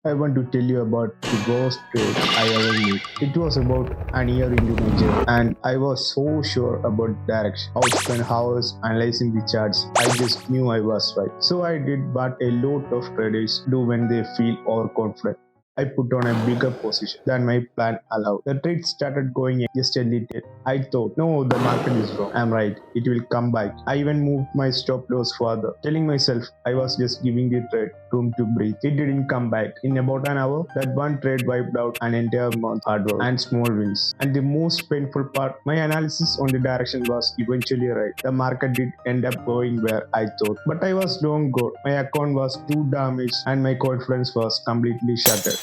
I want to tell you about the worst trade I ever made. It was about an year into my journey, and I was so sure about direction. I would spend hours analyzing the charts. I just knew I was right. So I did what a lot of traders do when they feel overconfident. I put on a bigger position than my plan allowed. The trade started going just a little. I thought, no, the market is wrong. I'm right. It will come back. I even moved my stop loss further, telling myself I was just giving the trade room to breathe. It didn't come back. In about an hour, that one trade wiped out an entire month hard work and small wins. And the most painful part, my analysis on the direction was eventually right. The market did end up going where I thought. But I was long gone. My account was too damaged and my confidence was completely shattered.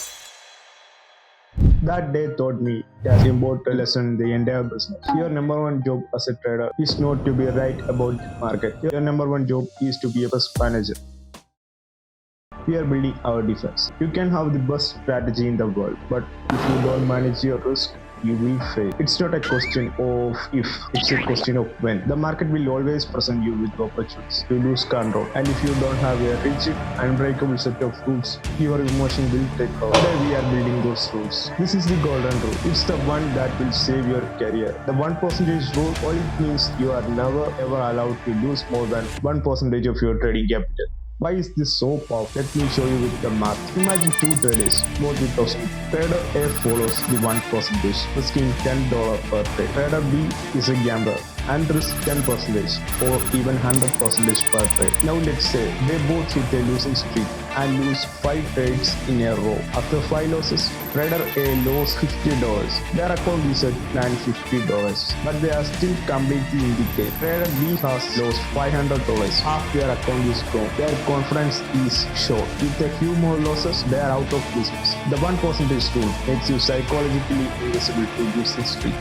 That day taught me as important lesson in the entire business. Your number one job as a trader is not to be right about the market. Your number one job is to be a best manager. We are building our defense. You can have the best strategy in the world, but if you don't manage your risk, you will fail. It's not a question of if, it's a question of when. The market will always present you with opportunities to lose control, and if you don't have a rigid, unbreakable set of rules, your emotion will take over. Today we are building those rules. This is the golden rule. It's the one that will save your career. The 1% rule, all it means you are never ever allowed to lose more than 1% of your trading capital. Why is this so powerful? Let me show you with the math. Imagine two traders, both with thousand. Trader A follows the 1%, risking $10 per trade. Trader B is a gambler and risk 10% or even 100% per trade. Now let's say they both hit a losing streak and lose 5 trades in a row. After 5 losses, trader A lost $50. Their account is at $950, but they are still completely in the game. Trader B has lost $500. Half their account is gone. Their confidence is short. With a few more losses, they are out of business. The 1% rule makes you psychologically invisible to losing streak.